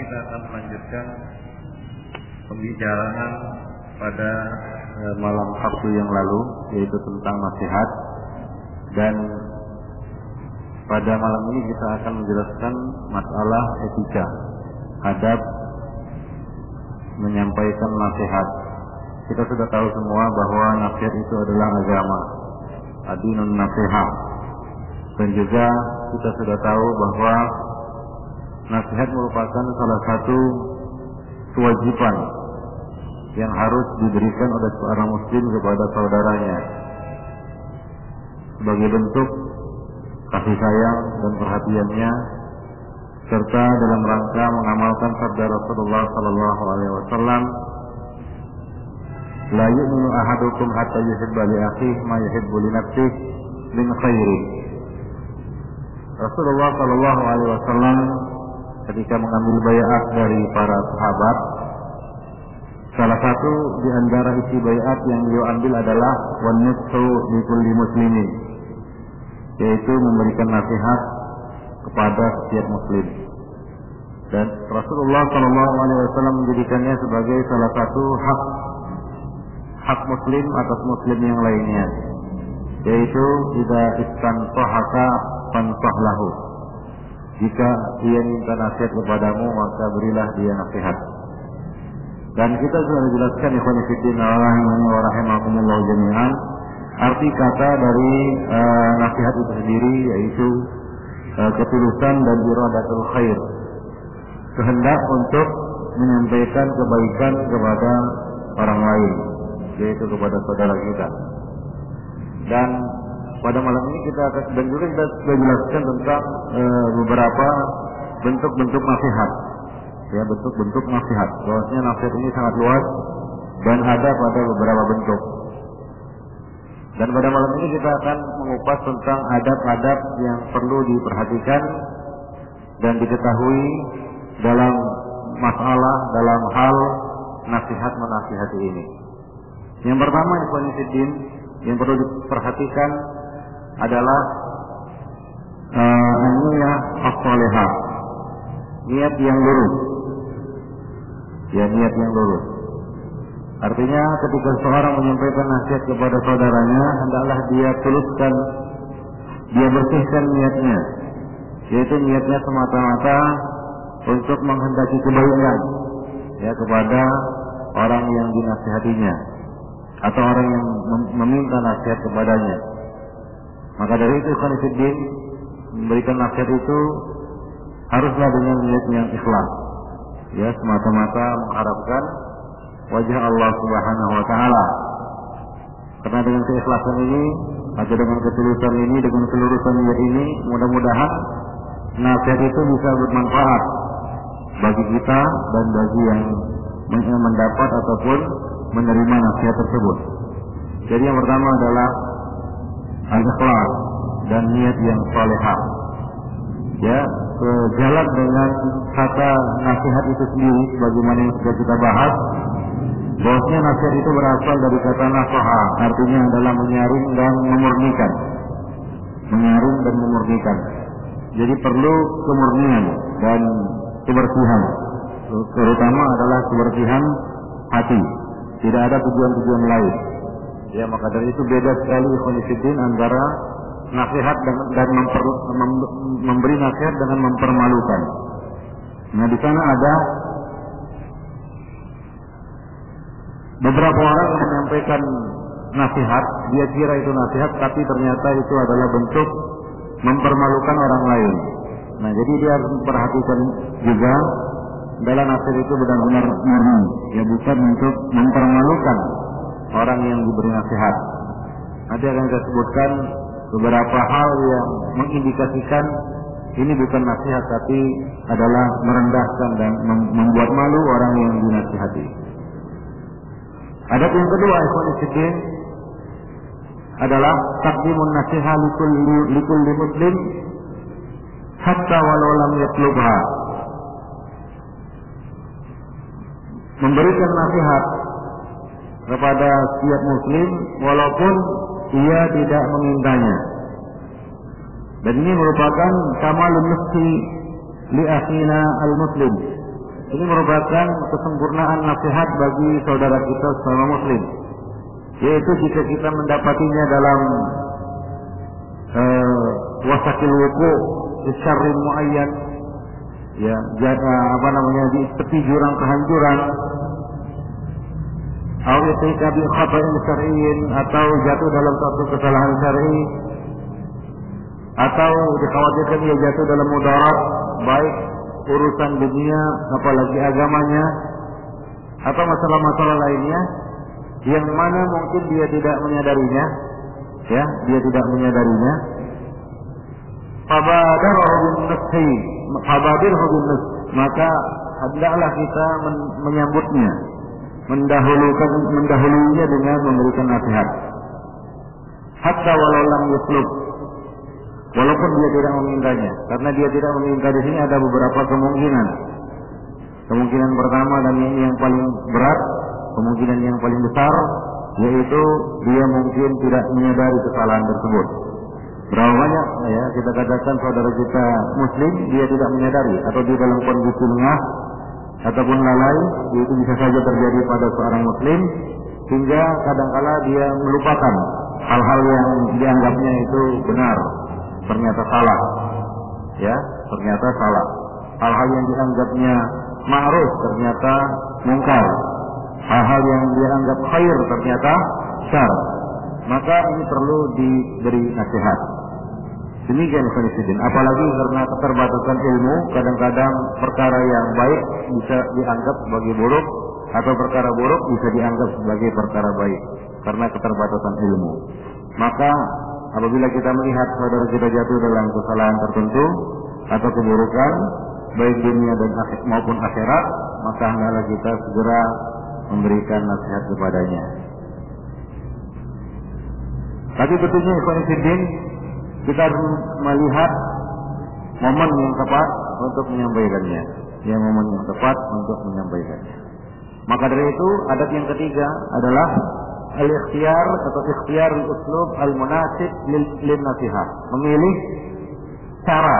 kita akan melanjutkan pembicaraan pada malam Sabtu yang lalu, yaitu tentang nasihat. Dan pada malam ini kita akan menjelaskan masalah etika, adab menyampaikan nasihat. Kita sudah tahu semua bahwa nasihat itu adalah agama, adinun nasihat. Dan juga kita sudah tahu bahwa nasihat merupakan salah satu kewajiban yang harus diberikan oleh seorang muslim kepada saudaranya sebagai bentuk kasih sayang dan perhatiannya, serta dalam rangka mengamalkan sabda Rasulullah sallallahu alaihi wasallam, la yu'minu ahadukum hatta yuhibba li akhihi ma yuhibbu li nafsihi min khairi. Rasulullah sallallahu alaihi wasallam ketika mengambil baiat dari para sahabat, salah satu di antara isi baiat yang beliau ambil adalah wan-nushu li kulli muslimin, yaitu memberikan nasihat kepada setiap muslim. Dan Rasulullah sallallahu alaihi wasallam menjadikannya sebagai salah satu hak muslim atas muslim yang lainnya, yaitu idza istanfahaka fansah lahu. Jika dia minta nasihat kepadamu, maka berilah dia nasihat. Dan kita sudah menjelaskan ikhwan fillah wa rahimakumullah jami'an, arti kata dari nasihat itu sendiri, yaitu ketulusan dan iradatul khair, kehendak untuk menyampaikan kebaikan kepada orang lain, yaitu kepada saudara kita. Dan pada malam ini kita akan, dan juga kita sudah jelaskan tentang beberapa bentuk-bentuk nasihat, ya, bentuk-bentuk nasihat. Bahwasanya nasihat ini sangat luas dan ada pada beberapa bentuk. Dan pada malam ini kita akan mengupas tentang adab-adab yang perlu diperhatikan dan diketahui dalam masalah, dalam hal nasihat menasihati ini. Yang pertama, ikhwan fillah, yang perlu diperhatikan adalah niat as-salihah, niat yang lurus. Ya, niat yang lurus. Artinya ketika seorang menyampaikan nasihat kepada saudaranya, hendaklah dia tuluskan, dia bersihkan niatnya, yaitu niatnya semata-mata untuk menghendaki kebaikan, ya, kepada orang yang dinasihatinya atau orang yang meminta nasihat kepadanya. Maka dari itu ikhwan fillah, memberikan nasihat itu haruslah dengan niat yang ikhlas, ya, semata-mata mengharapkan wajah Allah Subhanahu wa taala. Karena dengan keikhlasan ini atau dengan ketulusan ini, dengan kelurusan niat ini, mudah-mudahan nasihat itu bisa bermanfaat bagi kita dan bagi yang mendapat ataupun menerima nasihat tersebut. Jadi yang pertama adalah al-ikhlas dan niat yang salehah. Ya, sejalan dengan kata nasihat itu sendiri, sebagaimana yang sudah kita bahas, bahwasanya nasihat itu berasal dari kata nasaha, artinya adalah menyaring dan memurnikan. Menyaring dan memurnikan. Jadi perlu kemurnian dan kebersihan. Terutama adalah kebersihan hati. Tidak ada tujuan-tujuan lain. Ya, maka dari itu beda sekali ikhwan fillah antara nasihat dan memberi nasihat dengan mempermalukan. Nah, di sana ada beberapa orang yang menyampaikan nasihat, dia kira itu nasihat, tapi ternyata itu adalah bentuk mempermalukan orang lain. Nah, jadi dia harus memperhatikan juga dalam nasihat itu benar-benar murni, ya, bukan untuk mempermalukan orang yang diberi nasihat. Nanti akan saya sebutkan beberapa hal yang mengindikasikan ini bukan nasihat, tapi adalah merendahkan dan membuat malu orang yang dinasihati. Adab yang kedua, ikhwan fillah, adalah taqdimun nasihat likulli muslim hatta walau lam yatlubha. Memberikan nasihat kepada setiap muslim walaupun ia tidak memintanya. Dan ini merupakan kamalun nushi li akhina al-muslim, ini merupakan kesempurnaan nasihat bagi saudara kita sesama muslim, yaitu jika kita mendapatinya dalam wasakil wuku syarrin muayyan, ya, di tepi jurang kehancuran, atau jatuh dalam suatu kesalahan syar'i, atau dikhawatirkan dia jatuh dalam mudarat, baik urusan dunia apalagi agamanya, atau masalah-masalah lainnya yang mana mungkin dia tidak menyadarinya, ya, dia tidak menyadarinya. Fabadirhu bin nas, maka hendaklah kita menyambutnya, mendahulunya dengan memberikan nasihat. Hatta walau lam yuslub, walaupun dia tidak memintanya, karena dia tidak meminta di sini ada beberapa kemungkinan. Kemungkinan pertama dan ini yang paling berat, kemungkinan yang paling besar, yaitu dia mungkin tidak menyadari kesalahan tersebut. Berapa banyak ya kita katakan saudara kita muslim dia tidak menyadari, atau dia dalam kondisi lengah ataupun lalai, itu bisa saja terjadi pada seorang muslim, hingga kadangkala dia melupakan hal-hal yang dianggapnya itu benar, ternyata salah, ya, ternyata salah. Hal-hal yang dianggapnya ma'ruf ternyata mungkar, hal-hal yang dianggap khair ternyata syar. Maka ini perlu diberi nasihat. Demikian Khairuddin. Apalagi karena keterbatasan ilmu, kadang-kadang perkara yang baik bisa dianggap sebagai buruk, atau perkara buruk bisa dianggap sebagai perkara baik karena keterbatasan ilmu. Maka apabila kita melihat saudara kita jatuh dalam kesalahan tertentu atau keburukan, baik dunia dan maupun akhirat, maka hendaklah kita segera memberikan nasihat kepadanya. Tapi betulnya Khairuddin, kita harus melihat momen yang tepat untuk menyampaikannya, yang momen yang tepat untuk menyampaikannya. Maka dari itu adab yang ketiga adalah al-ikhtiyar atau ikhtiyar al-uslub al-munasib lil nasihat. Memilih cara,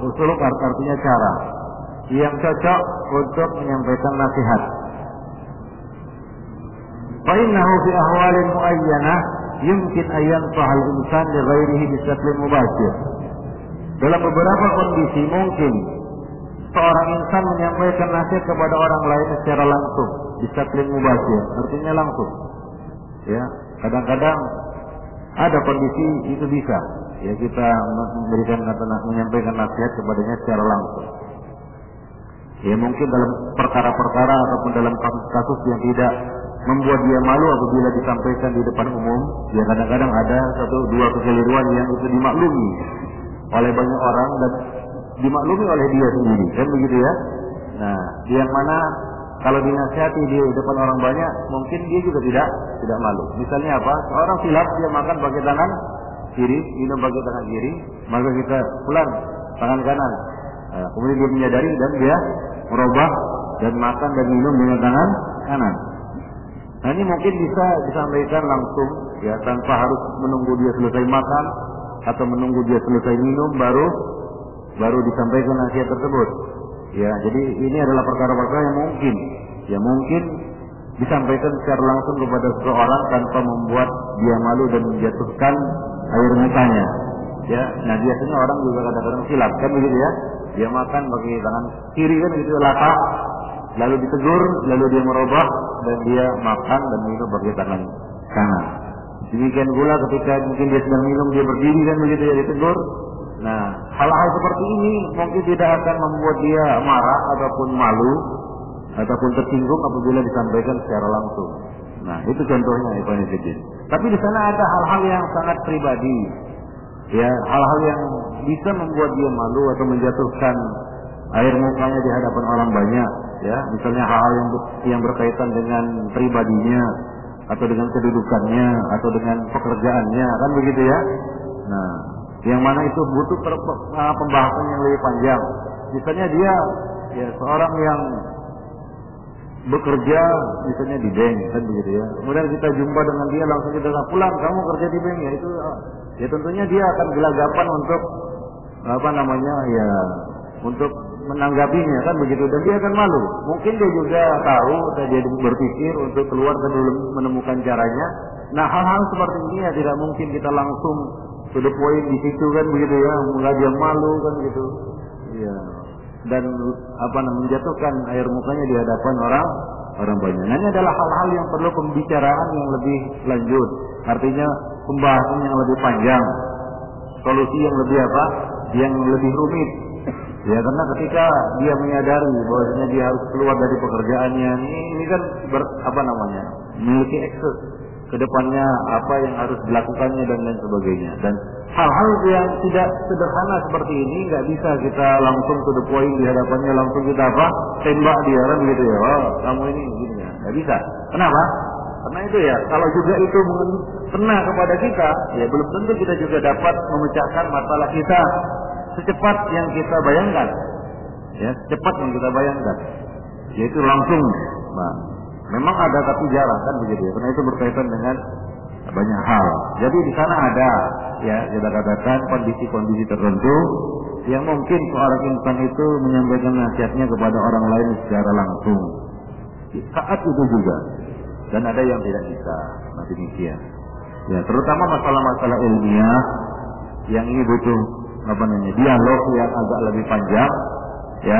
uslub artinya cara yang cocok untuk menyampaikan nasihat. Fa innahu fi ahwalin muayyanah yumkin ayyan fahal insan li ghairihi bisaklin mubashir. Dalam beberapa kondisi mungkin seorang insan menyampaikan nasihat kepada orang lain secara langsung, bisaklin mubashir, artinya langsung. Ya, kadang-kadang ada kondisi itu bisa, ya, kita menyampaikan nasihat kepadanya secara langsung. Ya, mungkin dalam perkara-perkara ataupun dalam kasus-kasus yang tidak membuat dia malu apabila disampaikan di depan umum. Ya, kadang-kadang ada satu dua kekeliruan yang itu dimaklumi oleh banyak orang dan dimaklumi oleh dia sendiri, kan begitu ya. Nah, yang mana kalau dinasihati di depan orang banyak, mungkin dia juga tidak malu. Misalnya apa? Orang silap, dia makan pakai tangan kiri, minum pakai tangan kiri, maka kita pulang tangan kanan. Nah, kemudian dia menyadari dan dia merubah dan makan dan minum dengan tangan kanan. Nah, ini mungkin bisa disampaikan langsung, ya, tanpa harus menunggu dia selesai makan atau menunggu dia selesai minum baru disampaikan nasihat tersebut. Ya, jadi ini adalah perkara-perkara yang mungkin disampaikan secara langsung kepada seseorang tanpa membuat dia malu dan menjatuhkan air mukanya. Ya, nah biasanya orang juga kadang-kadang silap, kan begitu ya? Dia makan pakai tangan kiri, kan gitu, lata, lalu ditegur, lalu dia merubah dan dia makan dan minum pakai tangan kanan. Demikian pula ketika mungkin dia sedang minum, dia berdiri, kan begitu ya, ditegur. Nah, hal-hal seperti ini mungkin tidak akan membuat dia marah ataupun malu ataupun tersinggung apabila disampaikan secara langsung. Nah, itu contohnya Ibn Fiddin. Tapi di sana ada hal-hal yang sangat pribadi, ya, hal-hal yang bisa membuat dia malu atau menjatuhkan air mukanya di hadapan orang banyak, ya, misalnya hal-hal yang berkaitan dengan pribadinya atau dengan kedudukannya atau dengan pekerjaannya, kan begitu ya. Nah, yang mana itu butuh pembahasan yang lebih panjang. Misalnya dia, ya, seorang yang bekerja misalnya di bank, kan begitu ya. Kemudian kita jumpa dengan dia, langsung kita bilang, pulang kamu kerja di bank, ya itu, ya tentunya dia akan gelagapan untuk untuk menanggapinya kan begitu, dan dia akan malu. Mungkin dia juga tahu dan dia berpikir untuk keluar dan belum menemukan caranya. Nah, hal-hal seperti ini ya tidak mungkin kita langsung to the point di situ kan begitu ya, mulai dia malu kan gitu. Iya. Dan menjatuhkan air mukanya di hadapan orang banyak. Nah, ini adalah hal-hal yang perlu pembicaraan yang lebih lanjut. Artinya pembahasan yang lebih panjang, solusi yang lebih yang lebih rumit. Ya, karena ketika dia menyadari bahwasanya dia harus keluar dari pekerjaannya, ini kan memiliki akses ke depannya apa yang harus dilakukannya dan lain sebagainya. Dan hal-hal yang tidak sederhana seperti ini nggak bisa kita langsung to the point di hadapannya, langsung kita tembak dia kan begitu ya. Oh, kamu ini gini ya. Nggak bisa. Kenapa? Karena itu ya, kalau juga itu kena kepada kita, ya belum tentu kita juga dapat memecahkan masalah kita secepat yang kita bayangkan. Ya, secepat yang kita bayangkan. Yaitu langsung. Nah, memang ada tapi jarang kan begitu ya. Karena itu berkaitan dengan banyak hal. Jadi di sana ada ya kita katakan kondisi-kondisi tertentu yang mungkin seorang insan itu menyampaikan nasihatnya kepada orang lain secara langsung. Saat itu juga. Dan ada yang tidak bisa. Nah, demikian. Ya, terutama masalah-masalah ilmiah yang ini butuh dialog yang agak lebih panjang, ya,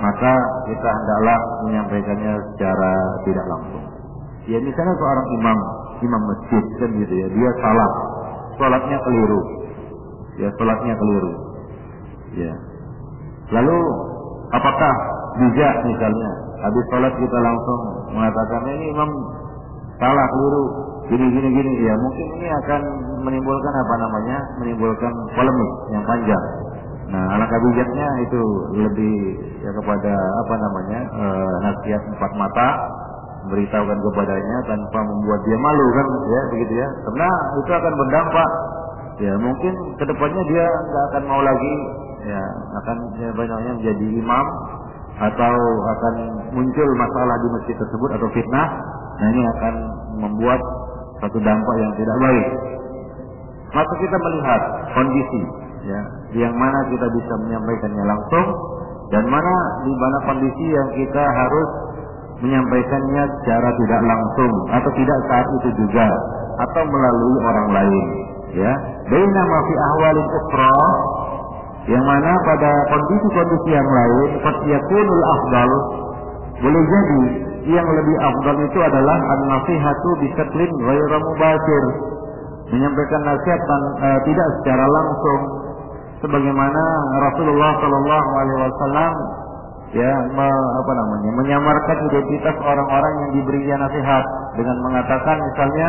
maka kita hendaklah menyampaikannya secara tidak langsung. Ya, misalnya seorang imam masjid kan gitu ya, dia salah, sholatnya keliru, ya sholatnya keliru, ya. Lalu apakah bisa misalnya habis sholat kita langsung mengatakan ini imam salah keliru, gini, ya mungkin ini akan menimbulkan menimbulkan polemik yang panjang. Nah, alangkah bijaknya itu lebih ya kepada nasihat empat mata, beritahukan kepadanya tanpa membuat dia malu kan ya begitu ya. Karena itu akan berdampak ya, mungkin kedepannya dia nggak akan mau lagi ya, akan ya, banyaknya menjadi imam atau akan muncul masalah di masjid tersebut atau fitnah. Nah, ini akan membuat satu dampak yang tidak baik. Maka kita melihat kondisi ya, yang mana kita bisa menyampaikannya langsung dan di mana kondisi yang kita harus menyampaikannya secara tidak langsung atau tidak saat itu juga atau melalui orang lain ya. Bainama fi ahwalin ukhra, yang mana pada kondisi-kondisi yang lain yakunul afdal, boleh jadi yang lebih afdal itu adalah an-nasihatu bisyaklin ghairu mubashir, menyampaikan nasihat tidak secara langsung, sebagaimana Rasulullah Shallallahu Alaihi Wasallam ya menyamarkan identitas orang-orang yang diberinya nasihat dengan mengatakan misalnya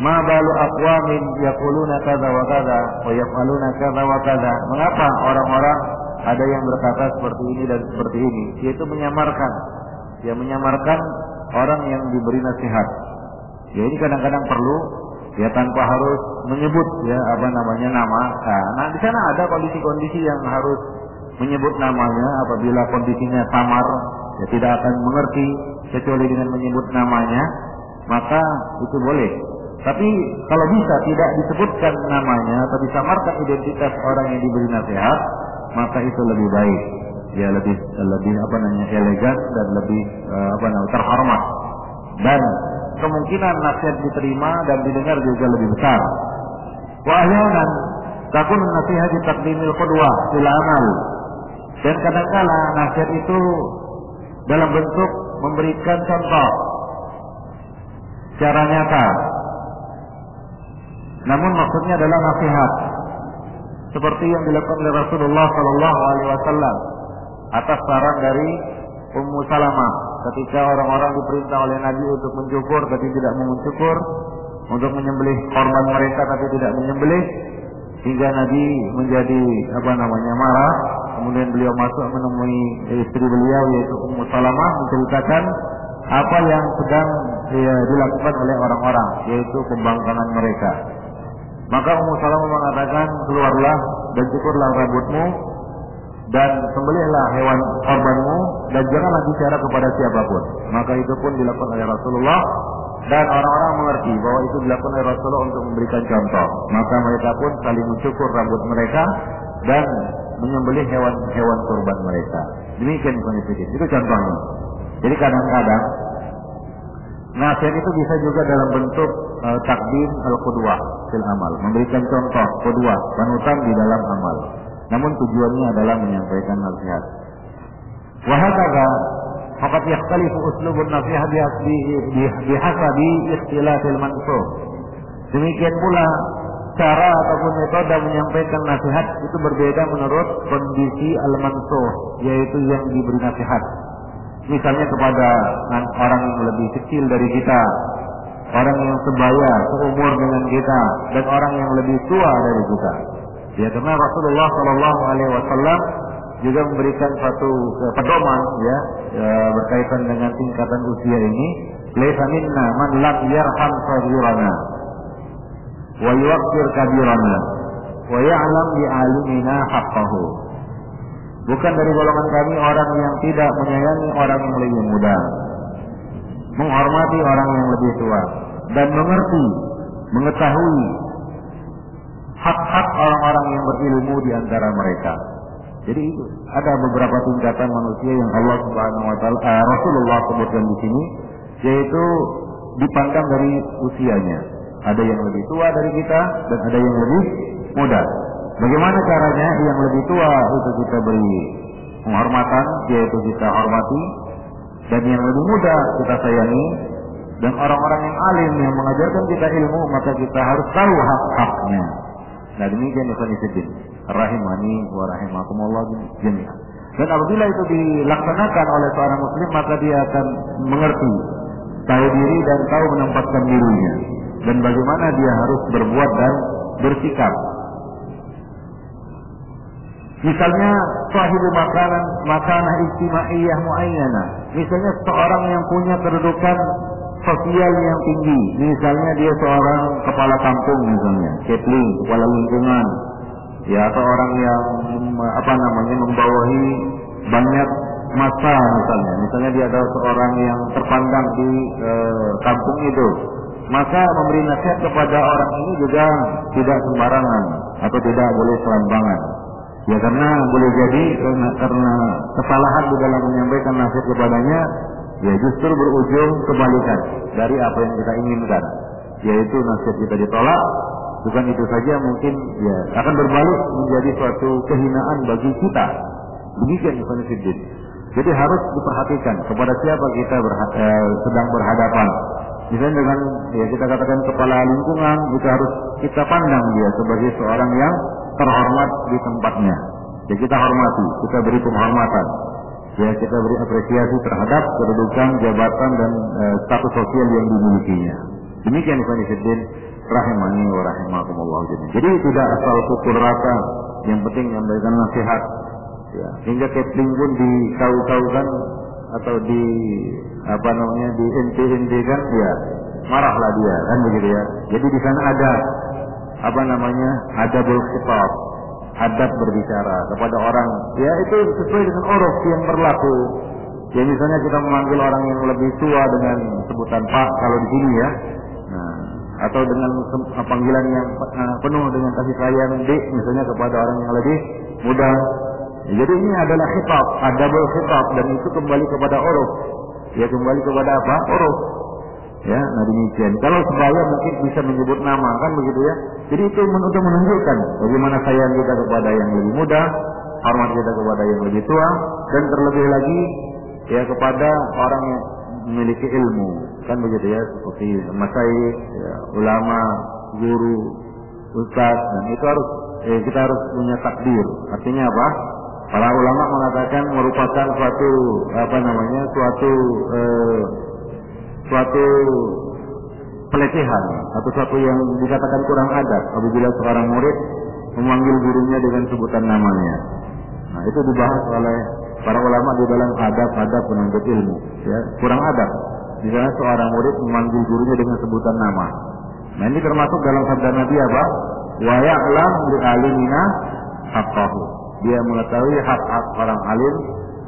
ma balu aqwamin yaquluna kadza wa kadza wa yaf'aluna kadza wa kadza. Mengapa orang-orang ada yang berkata seperti ini dan seperti ini? Yaitu menyamarkan orang yang diberi nasihat. Ya, ini kadang-kadang perlu ya tanpa harus menyebut ya nama. Nah, di sana ada kondisi-kondisi yang harus menyebut namanya. Apabila kondisinya samar, ya tidak akan mengerti kecuali dengan menyebut namanya, maka itu boleh. Tapi kalau bisa tidak disebutkan namanya atau disamarkan identitas orang yang diberi nasihat, maka itu lebih baik. Ya lebih elegan dan lebih terhormat. Dan kemungkinan nasihat diterima dan didengar juga lebih besar. Wa ahyanan takun nasihat taqdimil qudwah fil amal. Dan kadang-kala nasihat itu dalam bentuk memberikan contoh secara nyata. Namun maksudnya adalah nasihat seperti yang dilakukan oleh Rasulullah Sallallahu Alaihi Wasallam atas saran dari Ummu Salamah ketika orang-orang diperintah oleh Nabi untuk mencukur tapi tidak mau mencukur, untuk menyembelih korban mereka tapi tidak menyembelih, hingga Nabi menjadi marah. Kemudian beliau masuk menemui istri beliau yaitu Ummu Salamah, menceritakan apa yang sedang dilakukan oleh orang-orang, yaitu pembangkangan mereka. Maka Ummu Salamah mengatakan, keluarlah dan cukurlah rambutmu dan sembelihlah hewan korbanmu dan janganlah bicara kepada siapapun. Maka itu pun dilakukan oleh Rasulullah dan orang-orang mengerti bahwa itu dilakukan oleh Rasulullah untuk memberikan contoh. Maka mereka pun saling mencukur rambut mereka dan menyembelih hewan kurban mereka. Demikian kondisi itu contohnya. Jadi kadang-kadang nasihat itu bisa juga dalam bentuk takdim al-qudwah fil amal, memberikan contoh qudwah, panutan di dalam amal. Namun tujuannya adalah menyampaikan nasihat. Wa hakadha faqad yakhtalifu uslubun nasihat bihasabi ikhtilafil mansub. Demikian pula cara ataupun metode menyampaikan nasihat itu berbeda menurut kondisi al-mansuh, yaitu yang diberi nasihat. Misalnya kepada orang yang lebih kecil dari kita, orang yang sebaya, seumur dengan kita, dan orang yang lebih tua dari kita. Ya, karena Rasulullah Shallallahu Alaihi Wasallam juga memberikan satu pedoman, ya, berkaitan dengan tingkatan usia ini. Laisa minna man lam yarham saghirana wa yuwaqqir kabirana wa ya'lam bi alimina haqqahu. Bukan dari golongan kami orang yang tidak menyayangi orang yang lebih muda, menghormati orang yang lebih tua, dan mengetahui hak-hak orang-orang yang berilmu di antara mereka. Jadi itu ada beberapa tingkatan manusia yang Allah Subhanahu wa taala Rasulullah sebutkan di sini, yaitu dipandang dari usianya. Ada yang lebih tua dari kita dan ada yang lebih muda. Bagaimana caranya? Yang lebih tua itu kita beri penghormatan, yaitu kita hormati, dan yang lebih muda kita sayangi, dan orang-orang yang alim yang mengajarkan kita ilmu, maka kita harus tahu hak-haknya. Nah, demikian ikhwan fillah rahimani wa rahimakumullah jami'an. Dan apabila itu dilaksanakan oleh seorang muslim, maka dia akan mengerti, tahu diri dan tahu menempatkan dirinya, dan bagaimana dia harus berbuat dan bersikap. Misalnya sahibu makanah ijtimaiyah muayyana. Misalnya seorang yang punya kedudukan sosial yang tinggi. Misalnya dia seorang kepala kampung misalnya, kepling, kepala lingkungan. Ya, atau orang yang membawahi banyak massa misalnya. Misalnya dia adalah seorang yang terpandang di kampung itu. Maka memberi nasihat kepada orang ini juga tidak sembarangan atau tidak boleh selambangan. Ya, karena boleh jadi karena kesalahan di dalam menyampaikan nasihat kepadanya, ya justru berujung kebalikan dari apa yang kita inginkan, yaitu nasihat kita ditolak. Bukan itu saja, mungkin ya akan berbalik menjadi suatu kehinaan bagi kita. Demikian ikhwan fillah. Jadi harus diperhatikan kepada siapa kita sedang berhadapan. Misalnya dengan ya kita katakan kepala lingkungan, itu harus kita pandang dia sebagai seorang yang terhormat di tempatnya. Ya, kita hormati, kita beri penghormatan. Ya, kita beri apresiasi terhadap kedudukan, jabatan dan status sosial yang dimilikinya. Demikian ikhwan fillah rahimani wa rahimakumullah. Jadi tidak asal pukul rata, yang penting memberikan nasihat. Ya, hingga kepling pun dikau-kaukan atau diinti-intikan, ya marahlah dia, kan begitu ya. Jadi di sana ada adabul khitab, adab berbicara kepada orang. Ya, itu sesuai dengan uruf yang berlaku. Ya, misalnya kita memanggil orang yang lebih tua dengan sebutan Pak kalau di sini ya. Nah, atau dengan panggilan yang penuh dengan kasih sayang Dik misalnya kepada orang yang lebih muda. Ya, jadi ini adalah khitab, adabul khitab, dan itu kembali kepada uruf. Ya, kembali kepada apa? Uruf. Ya, nah demikian. Kalau sebaya mungkin bisa menyebut nama, kan begitu ya. Jadi itu untuk menunjukkan bagaimana sayang kita kepada yang lebih muda, hormat kita kepada yang lebih tua, dan terlebih lagi ya kepada orang yang memiliki ilmu, kan begitu ya, seperti masyayikh, ya, ulama, guru, ustaz, dan itu harus kita harus punya takdir. Artinya apa? Para ulama mengatakan merupakan suatu pelecehan atau suatu yang dikatakan kurang adab apabila seorang murid memanggil gurunya dengan sebutan namanya. Nah, itu dibahas oleh para ulama di dalam adab-adab penuntut ilmu. Ya, kurang adab. Misalnya seorang murid memanggil gurunya dengan sebutan nama. Nah, ini termasuk dalam sabda Nabi apa? Wa ya'lam li alimina haqqahu. Dia mengetahui hak-hak orang alim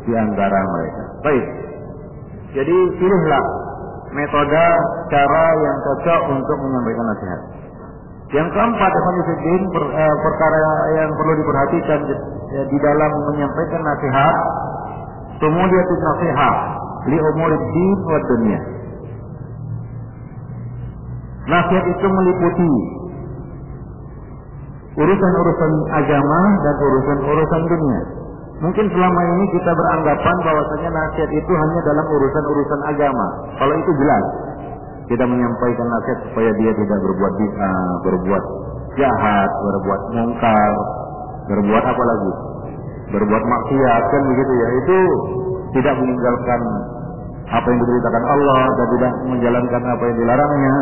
di antara mereka. Baik. Jadi pilihlah metode cara yang cocok untuk menyampaikan nasihat. Yang keempat, perkara yang perlu diperhatikan di dalam menyampaikan nasihat, sumudiyatul nasihat li umuriddin wa dunya. Nasihat itu meliputi urusan-urusan agama dan urusan-urusan dunia. Mungkin selama ini kita beranggapan bahwasanya nasihat itu hanya dalam urusan-urusan agama. Kalau itu jelas, kita menyampaikan nasihat supaya dia tidak berbuat bid'ah, berbuat jahat, berbuat mungkar, berbuat apa lagi? Berbuat maksiat, kan begitu ya. Itu tidak meninggalkan apa yang diberitakan Allah dan tidak menjalankan apa yang dilarangnya.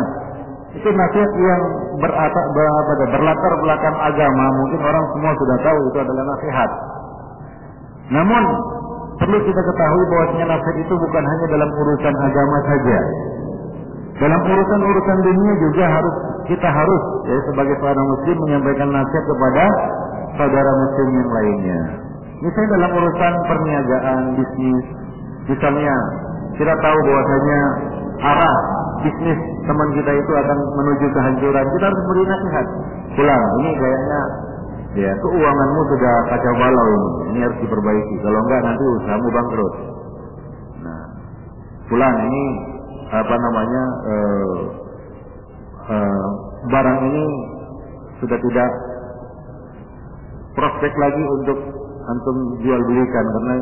Itu nasihat yang berlatar belakang agama. Mungkin orang semua sudah tahu itu adalah nasihat. Namun perlu kita ketahui bahwasanya nasihat itu bukan hanya dalam urusan agama saja. Dalam urusan-urusan dunia juga kita harus ya, sebagai seorang muslim menyampaikan nasihat kepada saudara muslim yang lainnya. Misalnya dalam urusan perniagaan, bisnis, misalnya kita tahu bahwasanya arah bisnis teman kita itu akan menuju kehancuran, kita harus beri nasihat. Pulang, ini kayaknya ya keuanganmu sudah kacau balau ini harus diperbaiki. Kalau enggak nanti usahamu bangkrut. Nah, pulang ini barang ini sudah tidak prospek lagi untuk antum jual belikan karena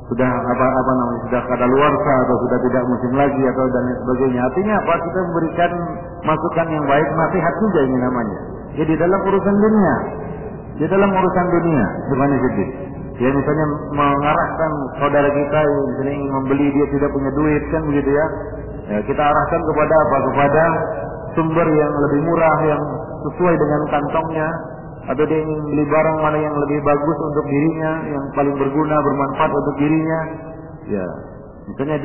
sudah kadaluarsa atau sudah tidak musim lagi atau dan sebagainya. Artinya apa? Kita memberikan masukan yang baik, nasihat juga ini namanya. Ya di dalam urusan dunia. Di dalam urusan dunia, bukan sedih. Ya misalnya mengarahkan saudara kita yang misalnya ingin membeli, dia tidak punya duit kan begitu ya. Ya kita arahkan kepada apa? Kepada sumber yang lebih murah yang sesuai dengan kantongnya. Atau dia ingin beli barang mana yang lebih bagus untuk dirinya, yang paling berguna, bermanfaat untuk dirinya. Ya, misalnya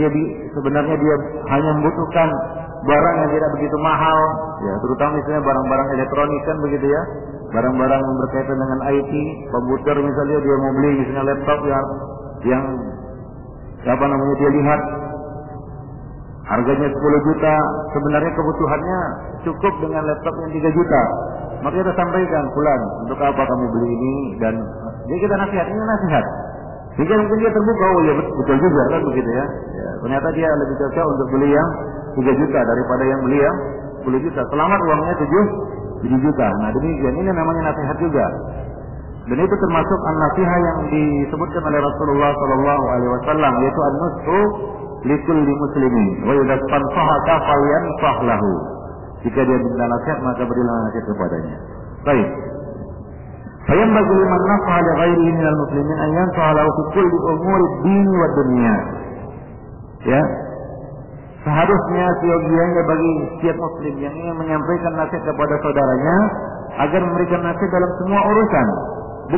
sebenarnya dia hanya membutuhkan barang yang tidak begitu mahal, ya, terutama misalnya barang-barang elektronik kan begitu ya, barang-barang yang berkaitan dengan IT, komputer misalnya dia mau beli misalnya laptop yang dia lihat harganya 10 juta, sebenarnya kebutuhannya cukup dengan laptop yang 3 juta. Maka kita sampaikan, pulang, untuk apa kamu beli ini? Dan jadi kita nasihat, ini nasihat. Jika mungkin dia terbuka, oh ya betul juga kan begitu ya. Ya ternyata dia lebih cocok untuk beli yang 3 juta daripada yang beli yang 10 juta. Selamat uangnya 7 juta. Nah demikian, ini namanya nasihat juga. Dan itu termasuk an-nasihah yang disebutkan oleh Rasulullah SAW, yaitu an-nushu likulli muslimin wa idza tansahaka falyansah lahu. Jika dia minta nasihat maka berilah nasihat kepadanya. Baik. Fayambaghi liman nasaha li ghairihi minal muslimin an yansaha lahu fi kulli umuri din wa dunya. Ya. Seharusnya seyogianya bagi setiap muslim yang ingin menyampaikan nasihat kepada saudaranya agar memberikan nasihat dalam semua urusan.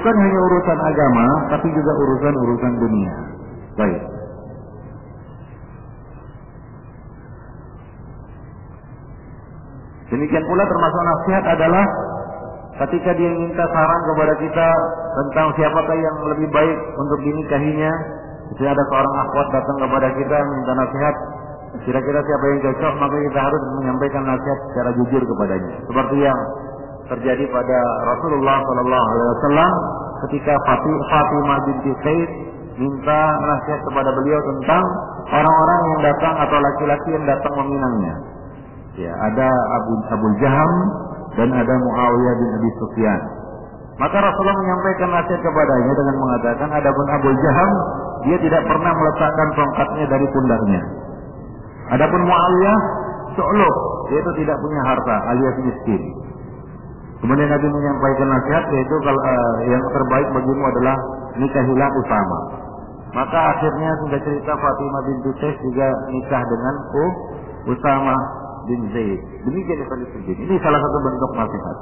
Bukan hanya urusan agama tapi juga urusan-urusan dunia. Baik. Demikian pula termasuk nasihat adalah ketika dia minta saran kepada kita tentang siapakah yang lebih baik untuk dinikahinya. Jika ada seorang akhwat datang kepada kita minta nasihat, kira-kira siapa yang cocok, maka kita harus menyampaikan nasihat secara jujur kepadanya. Seperti yang terjadi pada Rasulullah SAW ketika Fatimah binti Zaid minta nasihat kepada beliau tentang orang-orang yang datang atau laki-laki yang datang meminangnya. Ya, ada Abu Jaham dan ada Muawiyah bin Abi Sufyan. Maka Rasulullah menyampaikan nasihat kepadanya dengan mengatakan, adapun Abu Jaham dia tidak pernah meletakkan tongkatnya dari pundaknya. Adapun Muawiyah su'luk, yaitu tidak punya harta alias miskin. Kemudian Nabi menyampaikan nasihat yaitu kalau yang terbaik bagimu adalah nikahilah Usama. Maka akhirnya sudah cerita Fatimah binti Zaid juga nikah dengan Usama bin Zaid. Demikian yang terjadi. Ini salah satu bentuk nasihat.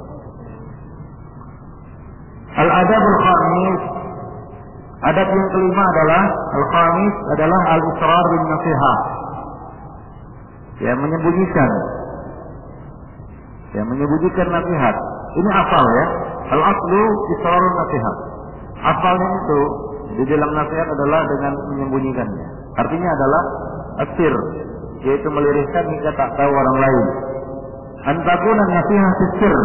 Al-adabul khamis, adab yang kelima adalah al-khamis adalah al-israr bin nasihat. Ya, menyembunyikan nasihat. Ini asal ya. Al-aslu israrun nasihat. Asalnya itu di dalam nasihat adalah dengan menyembunyikannya. Artinya adalah asir, yaitu melirihkan hingga tak tahu orang lain. antakuna nasihat sir.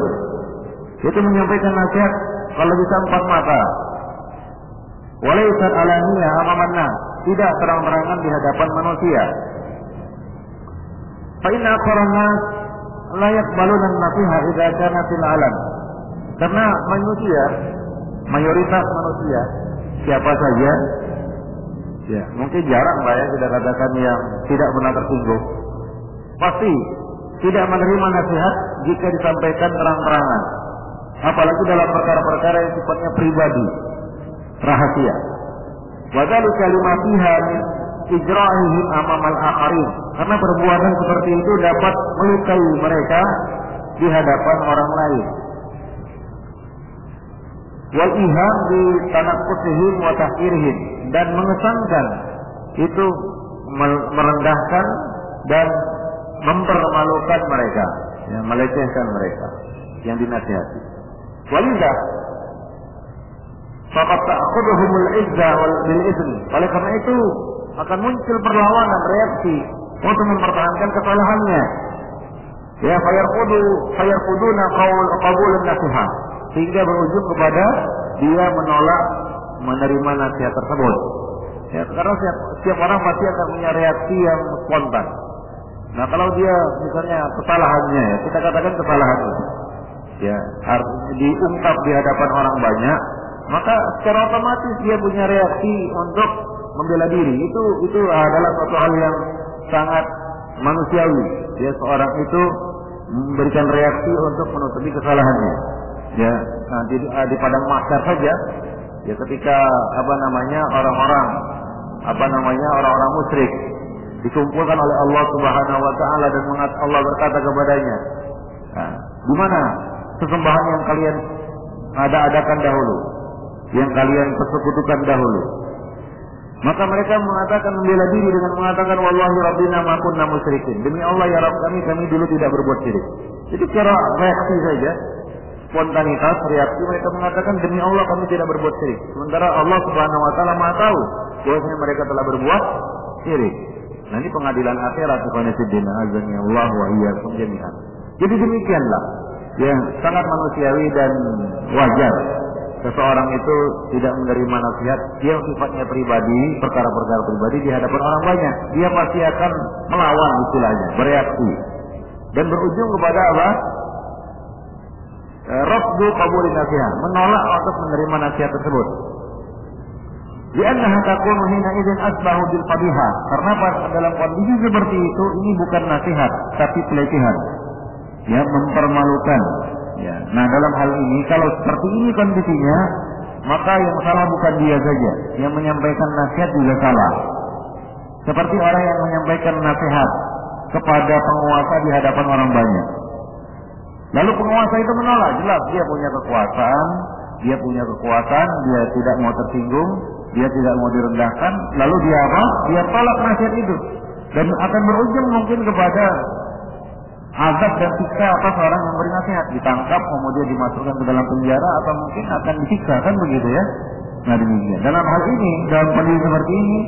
Itu menyampaikan nasihat kalau bisa empat mata. Walaysat alaniyah amaman nas, tidak terang-terangan di hadapan manusia. Fa inna aqran nas la yaqbaluna an-nasiha idza kana fil alam. Karena manusia, mayoritas manusia, siapa saja, ya mungkin jarang lah ya kita katakan yang tidak pernah tersinggung, pasti tidak menerima nasihat jika disampaikan terang-terangan, apalagi dalam perkara-perkara yang sifatnya pribadi, rahasia. Wa dzalika lima fiha min ijra'ihim amamal akharin, karena perbuatan seperti itu dapat melukai mereka di hadapan orang lain. Wal iham di tanaqqusihim wa tahqirihim, dan mengesankan itu merendahkan dan mempermalukan mereka, ya, melecehkan mereka yang dinasihati. Walidah faqad ta'khudhuhumul izza wal bil izni. Oleh karena itu akan muncul perlawanan, reaksi untuk mempertahankan kesalahannya. Ya, fayarquduna qabulun nasihat, sehingga berujung kepada dia menolak menerima nasihat tersebut. Ya, karena setiap orang pasti akan punya reaksi yang spontan. Nah, kalau dia misalnya kesalahannya, ya, kita katakan kesalahan itu, ya, artinya diungkap di hadapan orang banyak, maka secara otomatis dia punya reaksi untuk membela diri. Itu adalah suatu hal yang sangat manusiawi. Ya, seorang itu memberikan reaksi untuk menutupi kesalahannya. Ya, nah di padang mahsyar saja, ya, ketika orang-orang musyrik dikumpulkan oleh Allah Subhanahu wa taala dan Allah berkata kepadanya, nah, di mana sesembahan yang kalian adakan dahulu, yang kalian persekutukan dahulu? Maka mereka mengatakan, membela diri dengan mengatakan, wallahi rabbina ma kunna musyrikin, demi Allah ya Rabb kami dulu tidak berbuat syirik. Jadi secara reaksi saja, spontanitas reaksi, mereka mengatakan, demi Allah kami tidak berbuat syirik. Sementara Allah Subhanahu wa taala Maha tahu bahwasanya mereka telah berbuat syirik. Nah, ini pengadilan akhirat, subhanallahi azani Allah wa iyyakum jami'an. Jadi demikianlah yang sangat manusiawi dan wajar seseorang itu tidak menerima nasihat yang sifatnya pribadi, perkara-perkara pribadi di hadapan orang banyak. Dia pasti akan melawan, istilahnya bereaksi, dan berujung kepada apa? Rafdu qabulin nasihat, menolak untuk menerima nasihat tersebut. Li'annaha takunu hina idzin asbahu bil qadihah, karena dalam kondisi seperti itu ini bukan nasihat tapi pelecehan, ya, mempermalukan. Ya. Nah, dalam hal ini kalau seperti ini kondisinya, maka yang salah bukan dia saja, yang menyampaikan nasihat juga salah. Seperti orang yang menyampaikan nasihat kepada penguasa di hadapan orang banyak, lalu penguasa itu menolak, jelas dia punya kekuasaan, dia tidak mau tersinggung, dia tidak mau direndahkan, lalu dia apa? Dia tolak nasihat itu, dan akan berujung mungkin kepada azab dan siksa atas orang yang beri nasihat, ditangkap kemudian dimasukkan ke dalam penjara, atau mungkin akan disiksa, kan begitu ya. Nah, demikian. Dalam hal ini, dalam kondisi seperti ini,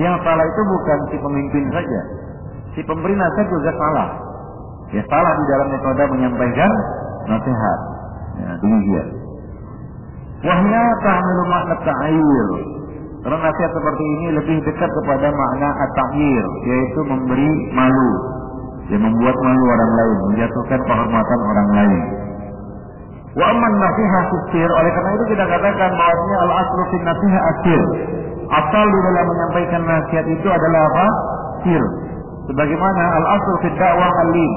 yang salah itu bukan si pemimpin saja, si pemberi nasihat juga salah. Ya, salah di dalam metode menyampaikan nasihat. Ya, demikian. Wahnya tahmilu makna ta'yir. Karena nasihat seperti ini lebih dekat kepada makna at-ta'yir, yaitu memberi malu, ya, membuat malu orang lain, menjatuhkan kehormatan orang lain. Wa amman nasihat sir, oleh karena itu kita katakan bahwasanya al-aslu fin nasihat asir. Asal di dalam menyampaikan nasihat itu adalah apa? Sir. Sebagaimana al-aslu fid da'wah al-lin.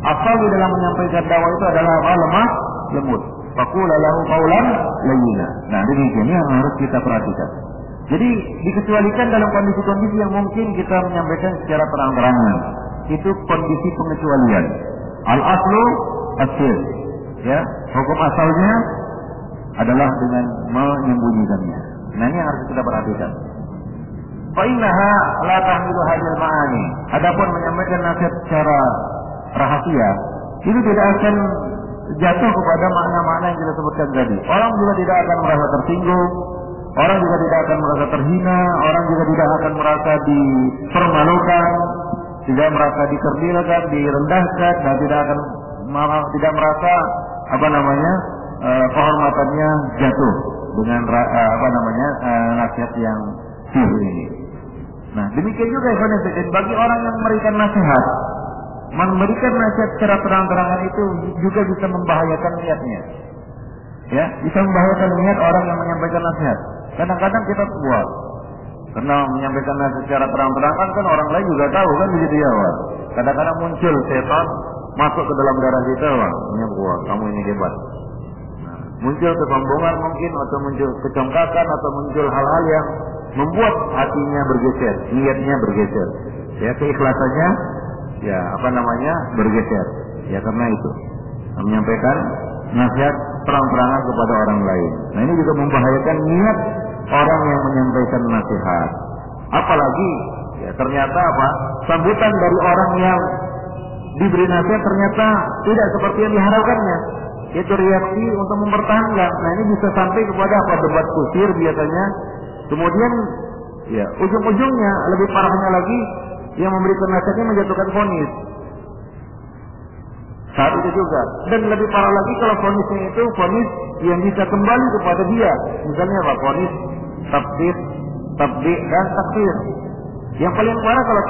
Asal di dalam menyampaikan dakwah itu adalah apa? Lemah, lembut. Faqula lahu qawlan layyina. Nah, demikian yang harus kita perhatikan. Jadi dikecualikan dalam kondisi-kondisi yang mungkin kita menyampaikan secara terang-terangan. Itu kondisi pengecualian. Al-aslu asir. Ya, hukum asalnya adalah dengan menyembunyikannya. Nah, ini yang harus kita perhatikan. Fa innaha la tahmilu hadhil ma'ani. Adapun menyampaikan nasihat secara rahasia, itu tidak akan jatuh kepada makna-makna yang kita sebutkan tadi. Orang juga tidak akan merasa tersinggung, orang juga tidak akan merasa terhina, orang juga tidak akan merasa dipermalukan. tidak merasa dikerdilkan, direndahkan, dan tidak merasa kehormatannya jatuh dengan nasihat yang sihir ini. Nah, demikian juga bagi orang yang memberikan nasihat secara terang-terangan itu juga bisa membahayakan niatnya. Ya, bisa membahayakan niat orang yang menyampaikan nasihat. Kadang-kadang kita buat karena menyampaikan nasihat secara terang-terangan kan orang lain juga tahu kan begitu ya, Wak. Kadang-kadang muncul setan masuk ke dalam darah kita, Wak. Wah, kamu ini hebat. Nah, muncul kesombongan mungkin, atau muncul kecongkakan, atau muncul hal-hal yang membuat hatinya bergeser, niatnya bergeser. Ya, keikhlasannya bergeser. Ya, karena itu menyampaikan nasihat terang-terangan kepada orang lain. Nah, ini juga membahayakan niat orang yang menyampaikan nasihat. Apalagi ternyata sambutan dari orang yang diberi nasihat ternyata tidak seperti yang diharapkannya. Itu reaksi untuk mempertahankan. Nah, ini bisa sampai kepada debat kusir biasanya. Kemudian ujung-ujungnya lebih parahnya lagi, yang memberikan nasihatnya menjatuhkan vonis. Saat itu juga. Dan lebih parah lagi kalau vonisnya itu vonis yang bisa kembali kepada dia. Misalnya vonis tabdi dan takfir. Yang paling parah kalau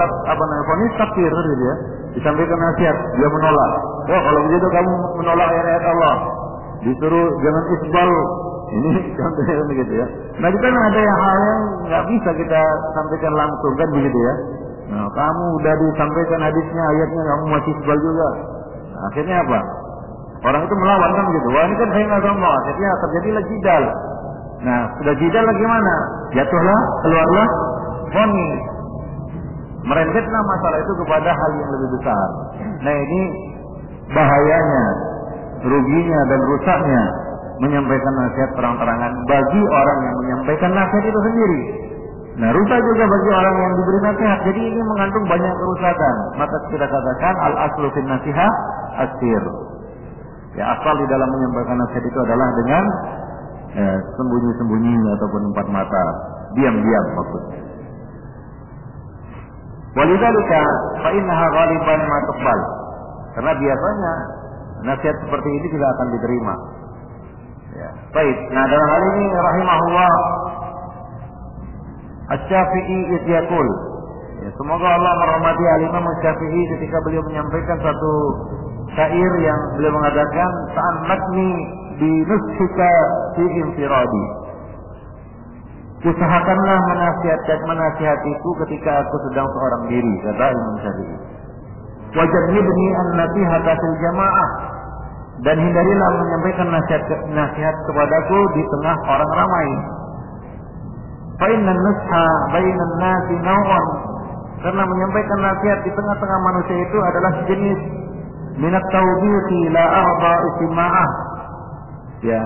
vonis takfir gitu ya. Disampaikan nasihat, dia menolak. Oh, kalau begitu kamu menolak ayat-ayat Allah. Disuruh jangan isbal. Ini contohnya begitu ya. Nah, itu kan ada hal yang nggak bisa kita sampaikan langsung kan begitu ya. Nah, kamu udah disampaikan hadisnya, ayatnya, kamu masih isbal juga. Nah, akhirnya apa? Orang itu melawan kan begitu. Wah, ini kan saya nggak sombong. Akhirnya terjadilah jidal. Nah, sudah jidal bagaimana? Jatuhlah, keluarlah vonis. Merembetlah masalah itu kepada hal yang lebih besar. Nah, ini bahayanya, ruginya dan rusaknya menyampaikan nasihat terang-terangan bagi orang yang menyampaikan nasihat itu sendiri. Nah, rusak juga bagi orang yang diberi nasihat. Jadi ini mengandung banyak kerusakan. Maka kita katakan al-aslu fin nasihat as-sir. Ya, asal di dalam menyampaikan nasihat itu adalah dengan sembunyi-sembunyi ataupun empat mata, diam-diam maksudnya. Walidzalika fa innaha ghaliban ma tuqbal. Karena biasanya nasihat seperti ini tidak akan diterima. Ya, baik. Nah, dalam hal ini rahimahullah Asy-Syafi'i yaqul. Ya, semoga Allah merahmati Al-Imam Asy-Syafi'i ketika beliau menyampaikan satu syair yang beliau mengatakan ta'annatni bi nusfika fi infiradi. Usahakanlah menasihatiku ketika aku sedang seorang diri, kata Imam Syafi'i. Wajibni an-nasihata fil jamaah, dan hindarilah menyampaikan nasihat kepadaku di tengah orang ramai. Fa inna nusha bainan nasi naw'an, karena menyampaikan nasihat di tengah-tengah manusia itu adalah sejenis minat tawbihi la arda istima'ah. Ya,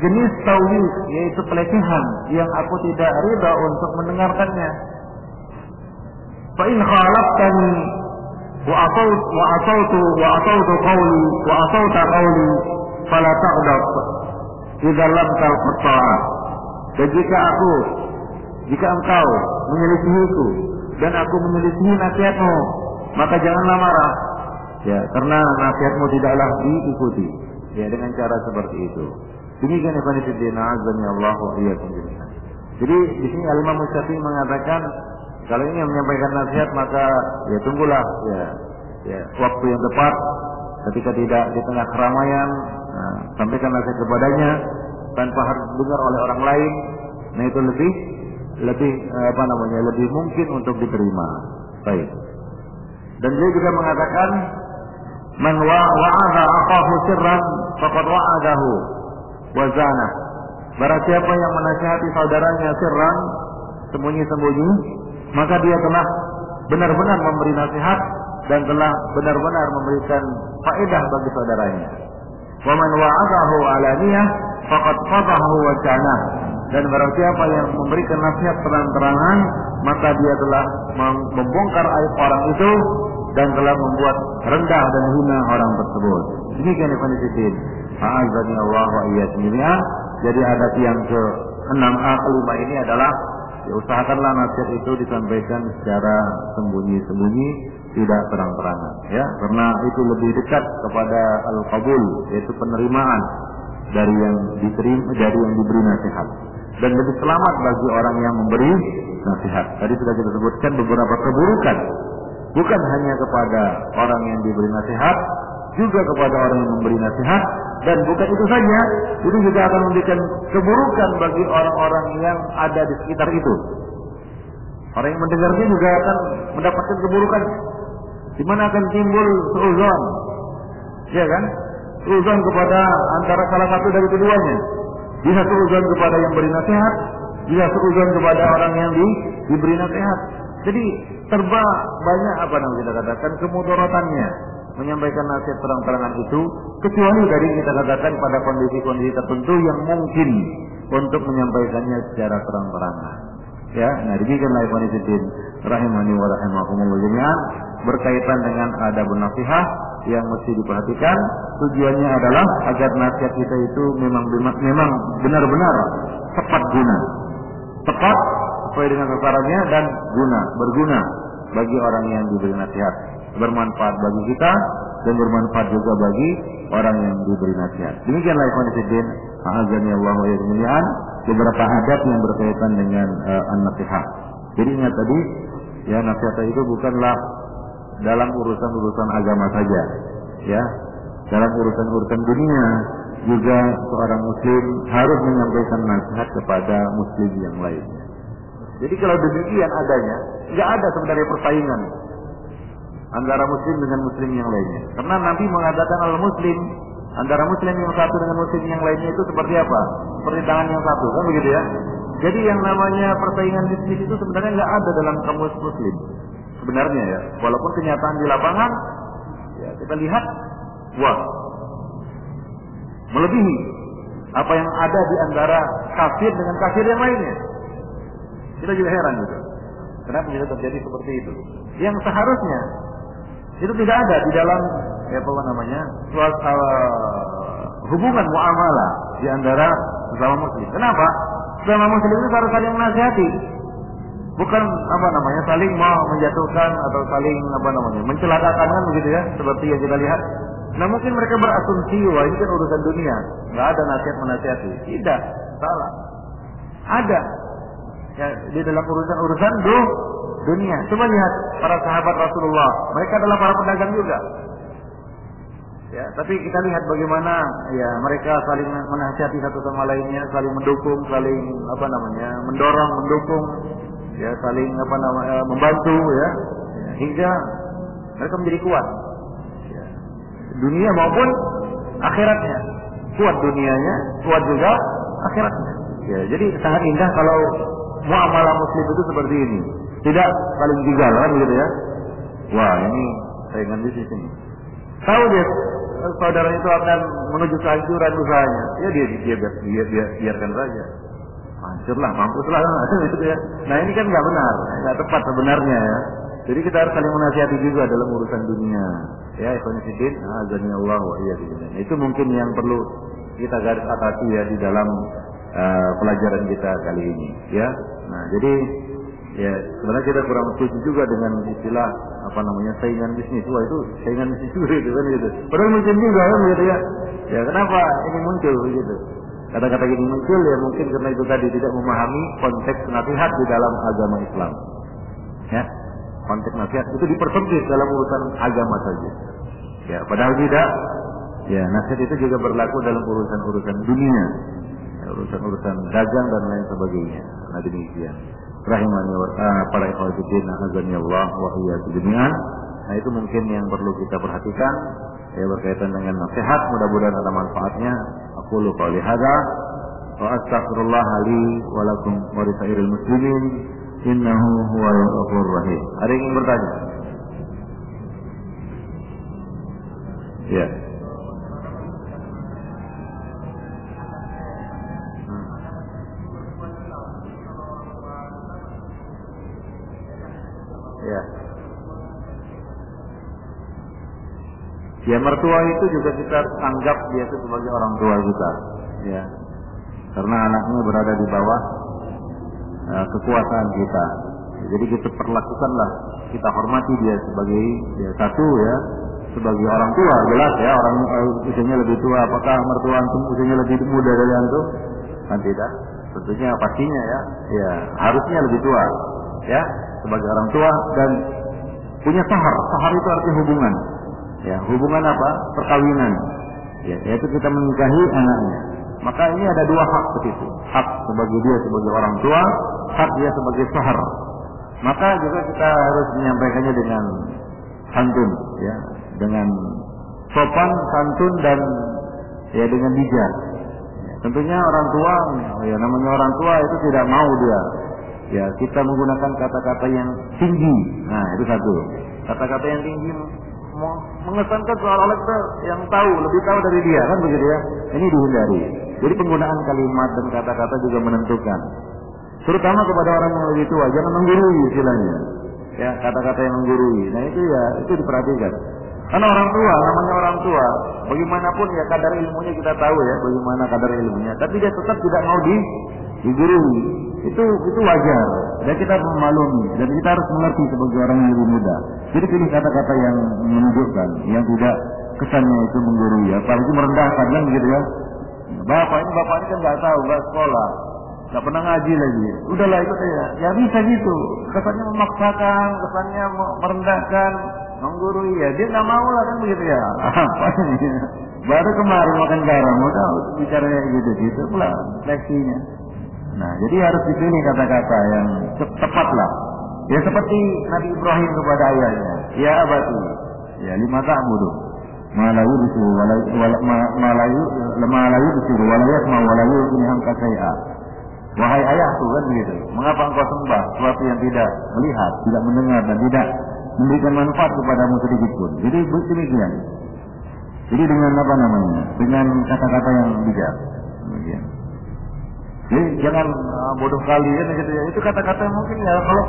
jenis tawbih, yaitu pelecehan yang aku tidak ridha untuk mendengarkannya. Fa in khalaftani wa atautu qawli fala taghdab idza lam talqa'a. Dan jika engkau menyelisihiku dan aku menyelisihi nasihatmu, maka janganlah marah. Ya, karena nasihatmu tidaklah diikuti. Ya, dengan cara seperti itu. Demikian ikhwan fillah, azza Allah wa iyyakum jami'an. Jadi di sini Al-Imam Syafi'i mengatakan kalau ini menyampaikan nasihat maka ya tunggulah ya waktu yang tepat, ketika tidak di tengah keramaian, sampaikan nasihat kepadanya tanpa harus dengar oleh orang lain. Nah, itu lebih mungkin untuk diterima. Baik. Dan dia juga mengatakan man wa'adha aqahu sirran faqad wa'adahu wa zana. Barang siapa yang menasihati saudaranya sirran, sembunyi-sembunyi, maka dia telah benar-benar memberi nasihat dan telah benar-benar memberikan faedah bagi saudaranya. Wa man wa'adahu alaniyah faqad fadahu wa zana. Dan barang siapa yang memberikan nasihat terang-terangan, maka dia telah membongkar aib orang itu dan telah membuat rendah dan hina orang tersebut. Demikian ikhwan fillah. A'azzani Allah wa iyyakum jami'an. Jadi adat yang ke-6 kelima ini adalah Ya, usahakanlah nasihat itu disampaikan secara sembunyi-sembunyi, tidak terang-terangan, ya, karena itu lebih dekat kepada al-qabul, yaitu penerimaan dari yang diberi nasihat, dan lebih selamat bagi orang yang memberi nasihat. Tadi sudah kita sebutkan beberapa keburukan, bukan hanya kepada orang yang diberi nasihat, juga kepada orang yang memberi nasihat. Dan bukan itu saja, itu juga akan memberikan keburukan bagi orang-orang yang ada di sekitar itu. Orang yang mendengarnya juga akan mendapatkan keburukan, di mana akan timbul suudzon, ya kan? Suudzon kepada antara salah satu dari keduanya. Bisa suudzon kepada yang beri nasihat, bisa suudzon kepada orang yang diberi nasihat. Jadi serba banyak apa namanya kita katakan kemudaratannya menyampaikan nasihat terang-terangan itu, kecuali dari kita katakan pada kondisi-kondisi tertentu yang mungkin untuk menyampaikannya secara terang-terangan. Ya, nah demikianlah ikhwan fillah rahimani wa rahimakumullah jami'an, berkaitan dengan adab nasihat yang mesti diperhatikan. Tujuannya adalah agar nasihat kita itu memang benar-benar tepat guna, tepat sesuai dengan sasarannya, dan berguna bagi orang yang diberi nasihat, bermanfaat bagi kita dan bermanfaat juga bagi orang yang diberi nasihat. Demikianlah ikhwan fillah, a'azzani Allah wa iyyakum, beberapa adab yang berkaitan dengan an-nasihat. Jadi ingat tadi, ya, nasihat itu bukanlah dalam urusan-urusan agama saja, ya. Dalam urusan-urusan dunia juga seorang muslim harus menyampaikan nasihat kepada muslim yang lainnya. Jadi kalau demikian adanya, nggak ada sebenarnya persaingan antara muslim dengan muslim yang lainnya. Karena Nabi mengatakan al-muslim, antara muslim yang satu dengan muslim yang lainnya itu seperti apa? Seperti tangan yang satu, kan begitu ya? Jadi yang namanya persaingan bisnis itu sebenarnya nggak ada dalam kamus muslim. Sebenarnya ya, walaupun kenyataan di lapangan, ya kita lihat, wah, melebihi apa yang ada di antara kafir dengan kafir yang lainnya. Kita juga heran gitu. Kenapa bisa terjadi seperti itu? Yang seharusnya itu tidak ada di dalam hubungan muamalah di antara sesama muslim. Kenapa? Sesama muslim itu harus saling menasihati, bukan saling mau menjatuhkan atau saling mencelakakan, kan begitu ya, seperti yang kita lihat. Nah mungkin mereka berasumsi, wah ini kan urusan dunia, nggak ada nasihat menasihati. Tidak, salah. Ada. Ya, di dalam urusan dunia. Coba lihat para sahabat Rasulullah, mereka adalah para pedagang juga. Ya, tapi kita lihat bagaimana ya mereka saling menasihati satu sama lainnya, saling mendukung, saling mendorong, mendukung, ya saling membantu ya, hingga mereka menjadi kuat. Ya, dunia maupun akhiratnya. Kuat dunianya, kuat juga akhiratnya. Ya, jadi sangat indah kalau muamalah muslim itu seperti ini. Tidak saling gigal, kan begitu ya. Wah, ini saingan bisnis ini. Tahu dia saudaranya itu akan menuju kehancuran usahanya. Ya dia biarkan saja. Hancurlah, mampuslah, gitu ya. Nah, ini kan nggak benar, nggak tepat sebenarnya ya. Jadi kita harus saling menasihati juga dalam urusan dunia. Ya, ikhwan fillah, azani Allah wa iyyakum. Itu mungkin yang perlu kita garis bawahi ya di dalam pelajaran kita kali ini, ya. Nah, jadi ya sebenarnya kita kurang setuju juga dengan istilah saingan bisnis. Wah, itu saingan bisnis juga itu kan gitu. Padahal mungkin juga kan gitu ya. Ya kenapa ini muncul begitu? Kata-kata ini muncul ya mungkin karena itu tadi tidak memahami konteks nasihat di dalam agama Islam. Ya, konteks nasihat itu dipersempit dalam urusan agama saja. Ya, padahal tidak. Ya, nasihat itu juga berlaku dalam urusan-urusan dunia. Urusan-urusan dagang dan lain sebagainya. Nah demikian. Rahimani wa para ikhwan fillah, azani Allah wa iyyakum jami'an. Nah itu mungkin yang perlu kita perhatikan ya berkaitan dengan nasihat, mudah-mudahan ada manfaatnya. Aqulu qouli hadza wa astaghfirullah li wa lakum wa li sairil muslimin innahu huwal ghafurur rahim. Ada yang ingin bertanya? Ya. Ya, mertua itu juga kita anggap dia itu sebagai orang tua kita, ya. Karena anaknya berada di bawah kekuasaan kita. Jadi kita perlakukanlah, kita hormati dia sebagai satu ya, sebagai orang tua, jelas ya, orang usianya lebih tua. Apakah mertua antum usianya lebih muda dari antum? Kan tidak. Tentunya pastinya ya harusnya lebih tua ya, sebagai orang tua dan punya sahar. Sahar itu artinya hubungan. Ya, hubungan apa? Perkawinan. Ya, yaitu kita menikahi anaknya. Maka ini ada dua hak begitu. Hak sebagai dia sebagai orang tua, hak dia sebagai sahar. Maka juga kita harus menyampaikannya dengan santun ya, dengan sopan, santun dan ya dengan bijak. Ya, tentunya orang tua ya, namanya orang tua itu tidak mau dia ya kita menggunakan kata-kata yang tinggi. Nah, itu satu. Kata-kata yang tinggi mengesankan seolah-olah kita yang tahu, lebih tahu dari dia, kan begitu ya. Ini dihindari. Jadi penggunaan kalimat dan kata-kata juga menentukan. Terutama kepada orang yang lebih tua, jangan menggurui istilahnya. Ya, kata-kata yang menggurui. Nah, itu diperhatikan. Karena orang tua, namanya orang tua, bagaimanapun ya kadar ilmunya kita tahu ya, bagaimana kadar ilmunya, tapi dia tetap tidak mau digurui. Itu wajar. Dan kita harus memaklumi dan kita harus mengerti sebagai orang yang lebih muda. Jadi pilih kata-kata yang menunjukkan, yang tidak kesannya itu menggurui, apalagi merendahkan kan begitu ya. Bapak ini kan nggak tahu, nggak sekolah, nggak pernah ngaji lagi. Udahlah ikut ya. Ya bisa gitu. Kesannya memaksakan, kesannya merendahkan, menggurui ya. Dia nggak mau lah kan begitu ya. Baru kemarin makan garam, udah bicaranya gitu pula leksinya. Nah, jadi harus dipilih kata-kata yang tepat lah. Ya seperti Nabi Ibrahim kepada ayahnya. Ya abati, ya lima ta'budu. Malayu disuruh, malayu disuruh, walayat mau walayu ini angka saya. Wahai ayahku kan begitu. Mengapa engkau sembah sesuatu yang tidak melihat, tidak mendengar dan tidak memberikan manfaat kepadamu sedikit pun. Jadi demikian. Jadi dengan apa namanya? Dengan kata-kata yang bijak. Demikian. Jadi jangan bodoh kali ya gitu ya. Itu kata-kata mungkin ya kalau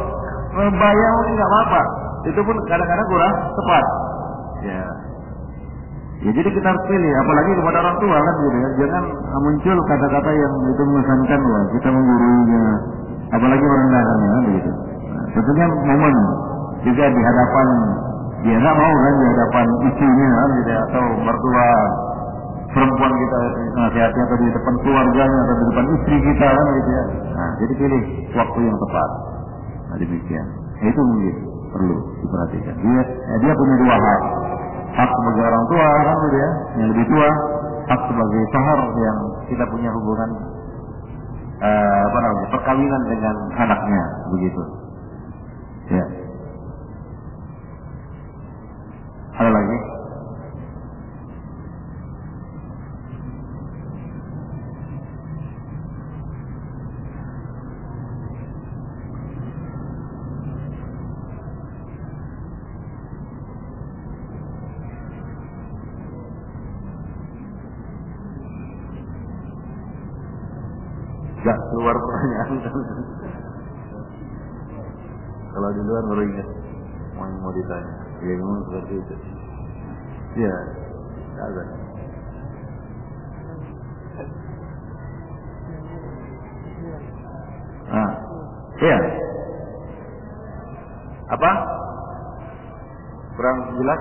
bayar mungkin nggak apa-apa. Itu pun kadang-kadang kurang tepat. Ya. Ya jadi kita harus pilih, apalagi kepada orang tua kan gitu ya. Jangan muncul kata-kata yang itu mengesankan wah kita menggurunya, apalagi merendahkannya kan begitu. Nah, tentunya momen juga di hadapan dia nggak mau kan di hadapan istrinya kan gitu ya, atau mertua perempuan kita nasihatnya atau di depan keluarganya atau di depan istri kita kan gitu ya. Nah, jadi pilih waktu yang tepat. Nah, demikian. Itu mungkin perlu diperhatikan. Dia punya dua hak. Hak sebagai orang tua kan gitu ya, yang lebih tua. Hak sebagai sahar yang kita punya hubungan perkawinan dengan anaknya begitu. Ya. Ada lagi? Gak keluar pertanyaan. Kalau di luar baru ingat mau ditanya. Ya memang seperti itu. Ya, ada. Iya. Apa? Kurang jelas?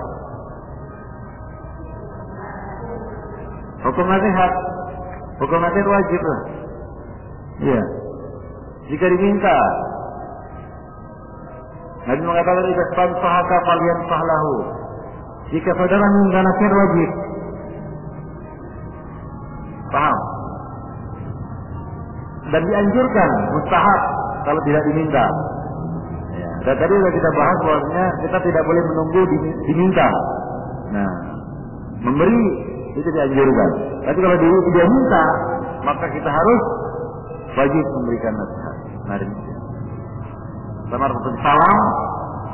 Hukum nasihat. Hukum nasihat wajib lah. Iya. Jika diminta. Nabi mengatakan jika sahaka kalian sahlahu. Jika saudara minta nasihat wajib. Paham? Dan dianjurkan mustahab kalau tidak diminta. Ya. Dan tadi sudah kita bahas bahwasanya kita tidak boleh menunggu diminta. Nah, memberi itu dianjurkan. Tapi kalau dia minta, maka kita harus wajib memberikan nasihat. Nah, demikian. Sama seperti salam,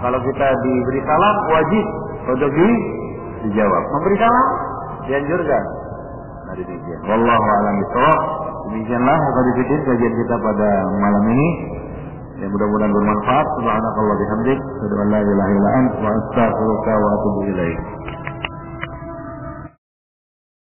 kalau kita diberi salam wajib untuk dijawab. Memberi salam dianjurkan. Nah, demikian. Wallahu a'lam bishawab. Demikianlah kajian kita pada malam ini. Yang mudah-mudahan bermanfaat. Subhanakallah bihamdik, asyhadu an la ilaha illa anta, wa astaghfiruka wa atubu ilaik.